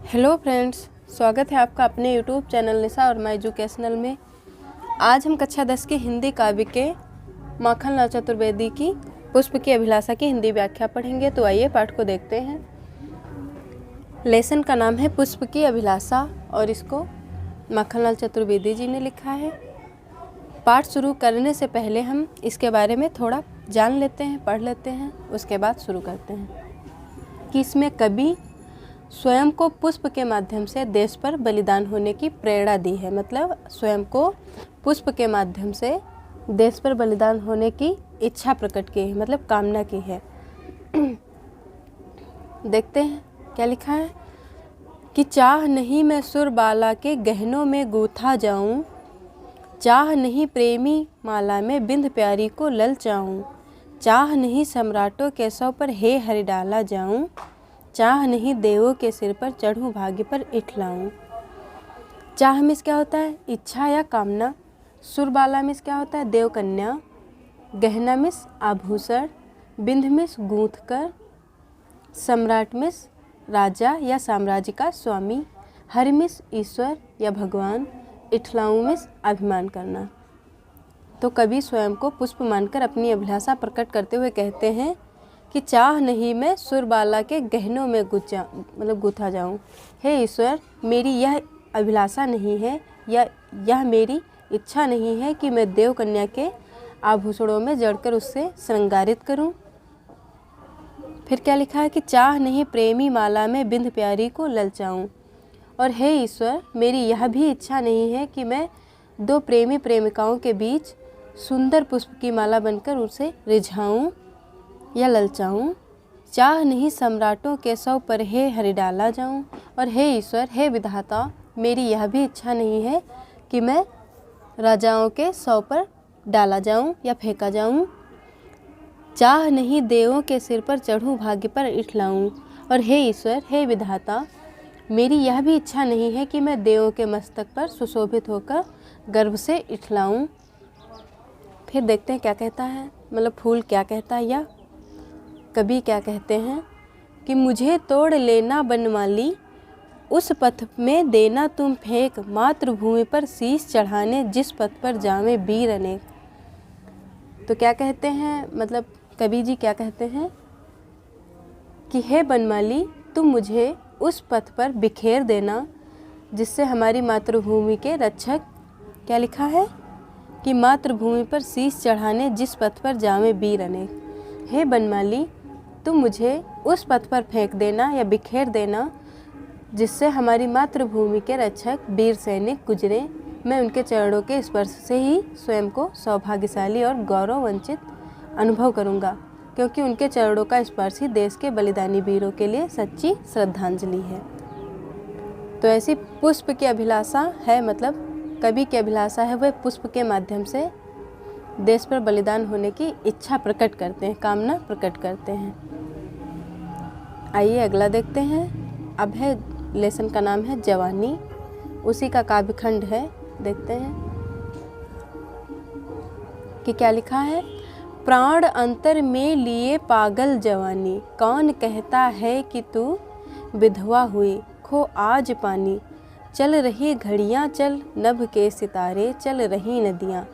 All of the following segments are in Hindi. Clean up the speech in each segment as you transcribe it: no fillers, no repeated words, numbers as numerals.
हेलो फ्रेंड्स, स्वागत है आपका अपने यूट्यूब चैनल निशा और माय एजुकेशनल में। आज हम कक्षा 10 की हिंदी काव्य के माखनलाल चतुर्वेदी की पुष्प की अभिलाषा की हिंदी व्याख्या पढ़ेंगे। तो आइए पाठ को देखते हैं। लेसन का नाम है पुष्प की अभिलाषा और इसको माखनलाल चतुर्वेदी जी ने लिखा है। पाठ शुरू करने से पहले हम इसके बारे में थोड़ा जान लेते हैं, पढ़ लेते हैं, उसके बाद शुरू करते हैं कि इसमें कवि स्वयं को पुष्प के माध्यम से देश पर बलिदान होने की प्रेरणा दी है। मतलब स्वयं को पुष्प के माध्यम से देश पर बलिदान होने की इच्छा प्रकट की है, मतलब कामना की है। देखते हैं क्या लिखा है कि चाह नहीं मैं सुरबाला के गहनों में गूथा जाऊं, चाह नहीं प्रेमी माला में बिंद प्यारी को ललचाऊं, चाह नहीं सम्राटों के सौ पर हे हरि डाला जाऊं, चाह नहीं देवों के सिर पर चढ़ूं भाग्य पर इठलाऊं। चाह मिस क्या होता है? इच्छा या कामना। सुरबाला मिस क्या होता है? देव कन्या। गहना मिस आभूषण। बिंद मिस गूंथ कर। सम्राट मिस राजा या साम्राज्य का स्वामी। हरि मिस ईश्वर या भगवान। इठलाऊं मिस अभिमान करना। तो कवि स्वयं को पुष्प मानकर अपनी अभिलाषा प्रकट करते हुए कहते हैं कि चाह नहीं मैं सुरबाला के गहनों में गूथा जाऊं। हे ईश्वर, मेरी यह अभिलाषा नहीं है या यह मेरी इच्छा नहीं है कि मैं देव कन्या के आभूषणों में जड़कर उससे श्रृंगारित करूं। फिर क्या लिखा है कि चाह नहीं प्रेमी माला में बिंद प्यारी को ललचाऊं। और हे ईश्वर, मेरी यह भी इच्छा नहीं है कि मैं दो प्रेमी प्रेमिकाओं के बीच सुंदर पुष्प की माला बनकर उसे रिझाऊं या ललचाऊं। चाह नहीं सम्राटों के सौ पर हे हरि डाला जाऊं। और हे ईश्वर, हे विधाता, मेरी यह भी इच्छा नहीं है कि मैं राजाओं के सौ पर डाला जाऊं या फेंका जाऊं। चाह नहीं देवों के सिर पर चढ़ूं भाग्य पर इठलाऊं। और हे ईश्वर, हे विधाता, मेरी यह भी इच्छा नहीं है कि मैं देवों के मस्तक पर सुशोभित होकर गर्व से इठलाऊं। फिर देखते हैं क्या कहता है, मतलब फूल क्या कहता है या कवि क्या कहते हैं कि मुझे तोड़ लेना बनमाली, उस पथ में देना तुम फेंक, मातृभूमि पर शीश चढ़ाने जिस पथ पर जावे वीर अनेक। तो क्या कहते हैं, मतलब कवि जी क्या कहते हैं कि हे बनमाली, तुम मुझे उस पथ पर बिखेर देना जिससे हमारी मातृभूमि के रक्षक, क्या लिखा है कि मातृभूमि पर शीश चढ़ाने जिस पथ पर जावे वीर अनेक। हे बनमाली, तुम मुझे उस पथ पर फेंक देना या बिखेर देना जिससे हमारी मातृभूमि के रक्षक वीर सैनिक गुजरे। मैं उनके चरणों के स्पर्श से ही स्वयं को सौभाग्यशाली और गौरव वंचित अनुभव करूंगा, क्योंकि उनके चरणों का स्पर्श ही देश के बलिदानी वीरों के लिए सच्ची श्रद्धांजलि है। तो ऐसी पुष्प की अभिलाषा है, मतलब कवि की अभिलाषा है, वह पुष्प के माध्यम से देश पर बलिदान होने की इच्छा प्रकट करते हैं, कामना प्रकट करते हैं। आइए अगला देखते हैं। अब है लेसन का नाम है जवानी, उसी का काव्यखंड है। देखते हैं कि क्या लिखा है। प्राण अंतर में लिए पागल जवानी, कौन कहता है कि तू विधवा हुई, खो आज पानी। चल रही घड़ियाँ चल नभ के सितारे, चल रही नदियाँ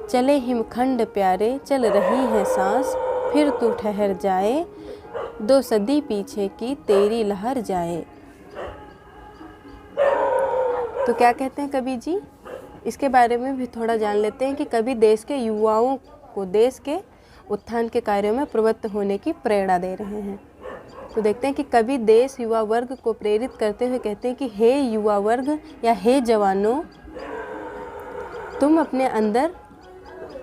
चले हिमखंड प्यारे, चल रही है सांस फिर तू ठहर जाए, दो सदी पीछे की तेरी लहर जाए। तो क्या कहते हैं कवि जी, इसके बारे में भी थोड़ा जान लेते हैं कि कवि देश के युवाओं को देश के उत्थान के कार्यों में प्रवृत्त होने की प्रेरणा दे रहे हैं। तो देखते हैं कि कवि देश युवा वर्ग को प्रेरित करते हुए कहते हैं कि हे युवा वर्ग या हे जवानों, तुम अपने अंदर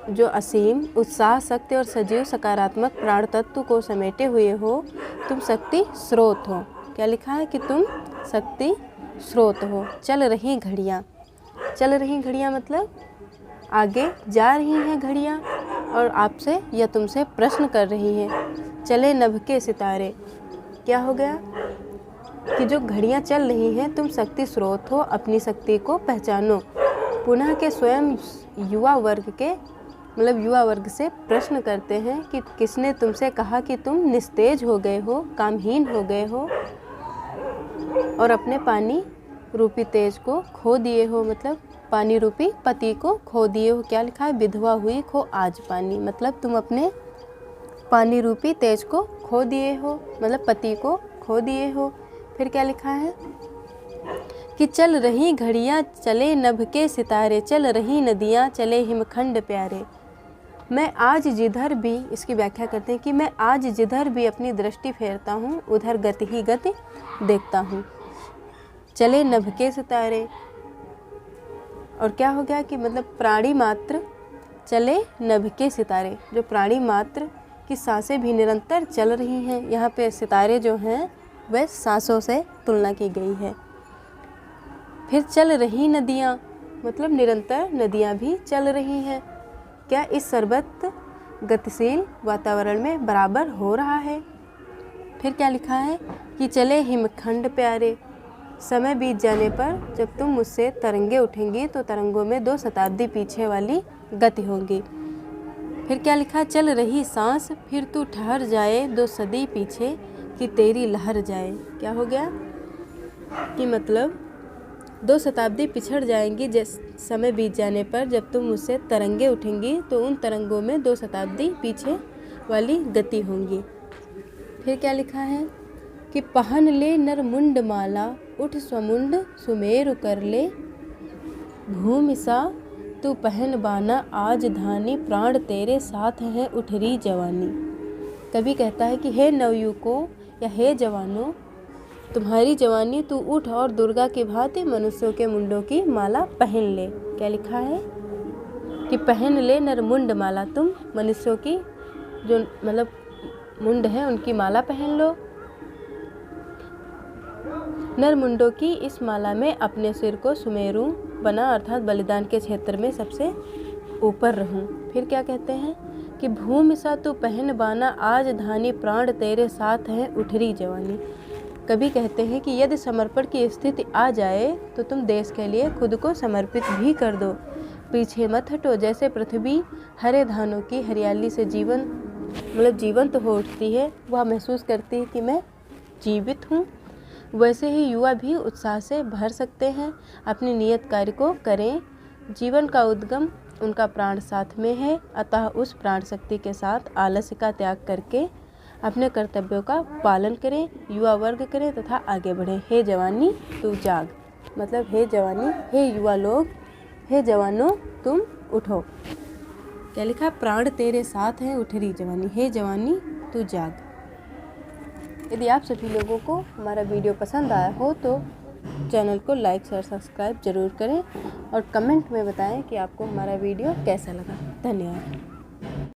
जो असीम उत्साह, शक्ति और सजीव सकारात्मक प्राण तत्व को समेटे हुए हो, तुम शक्ति स्रोत हो। क्या लिखा है कि तुम शक्ति स्रोत हो। चल रही घड़ियाँ, चल रही घड़ियाँ मतलब आगे जा रही हैं घड़ियाँ और आपसे या तुमसे प्रश्न कर रही हैं। चले नभ के सितारे, क्या हो गया कि जो घड़ियाँ चल रही हैं, तुम शक्ति स्रोत हो, अपनी शक्ति को पहचानो। पुनः के स्वयं युवा वर्ग के, मतलब युवा वर्ग से प्रश्न करते हैं कि किसने तुमसे कहा कि तुम निस्तेज हो गए हो, कामहीन हो गए हो। और अपने पानी रूपी तेज को खो दिए हो, मतलब पानी रूपी पति को खो दिए हो। क्या लिखा है? विधवा हुई खो आज पानी, मतलब तुम अपने पानी रूपी तेज को खो दिए हो, मतलब पति को खो दिए हो। फिर क्या लिखा है कि चल रही घड़ियाँ चले नभ के सितारे, चल रही नदियाँ चले हिमखंड प्यारे। मैं आज जिधर भी, इसकी व्याख्या करते हैं कि मैं आज जिधर भी अपनी दृष्टि फेरता हूँ उधर गति ही गति देखता हूँ। चले नभ के सितारे, और क्या हो गया कि मतलब प्राणी मात्र चले नभ के सितारे, जो प्राणी मात्र की सांसें भी निरंतर चल रही हैं। यहाँ पे सितारे जो हैं वह सांसों से तुलना की गई है। फिर चल रही नदियाँ, मतलब निरंतर नदियाँ भी चल रही हैं। क्या इस सर्वत्र गतिशील वातावरण में बराबर हो रहा है। फिर क्या लिखा है कि चले हिमखंड प्यारे, समय बीत जाने पर जब तुम मुझसे तरंगे उठेंगी तो तरंगों में 2 शताब्दी पीछे वाली गति होगी। फिर क्या लिखा? चल रही सांस फिर तू ठहर जाए, 2 सदी पीछे कि तेरी लहर जाए। क्या हो गया कि मतलब 2 शताब्दी पिछड़ जाएंगी समय बीत जाने पर, जब तुम मुझसे तरंगे उठेंगी तो उन तरंगों में 2 शताब्दी पीछे वाली गति होंगी। फिर क्या लिखा है कि पहन ले नर मुंड माला, उठ स्वमुंड सुमेरु कर ले, भूमि सा तू पहन बाना आज धानी, प्राण तेरे साथ है उठरी जवानी। कभी कहता है कि हे नवयुवकों या हे जवानों, तुम्हारी जवानी तू उठ और दुर्गा की भांति मनुष्यों के मुंडों की माला पहन ले। क्या लिखा है कि पहन ले नर मुंड माला, तुम मनुष्यों की जो मतलब मुंड है उनकी माला पहन लो। नर मुंडों की इस माला में अपने सिर को सुमेरु बना, अर्थात बलिदान के क्षेत्र में सबसे ऊपर रहूं। फिर क्या कहते हैं कि भूमि सा तू पहन बाना, आज धानी प्राण तेरे साथ है उठरी जवानी। कभी कहते हैं कि यदि समर्पण की स्थिति आ जाए तो तुम देश के लिए खुद को समर्पित भी कर दो, पीछे मत हटो। जैसे पृथ्वी हरे धानों की हरियाली से जीवंत हो उठती है, वह महसूस करती है कि मैं जीवित हूँ, वैसे ही युवा भी उत्साह से भर सकते हैं। अपने नियत कार्य को करें, जीवन का उद्गम उनका प्राण साथ में है, अतः उस प्राण शक्ति के साथ आलस्य का त्याग करके अपने कर्तव्यों का पालन करें, युवा वर्ग करें तथा आगे बढ़ें। हे जवानी तू जाग, मतलब हे जवानी, हे युवा लोग, हे जवानों तुम उठो। क्या लिखा? प्राण तेरे साथ है उठरी जवानी, हे जवानी तू जाग। यदि आप सभी लोगों को हमारा वीडियो पसंद आया हो तो चैनल को लाइक शेयर सब्सक्राइब जरूर करें और कमेंट में बताएं कि आपको हमारा वीडियो कैसा लगा। धन्यवाद।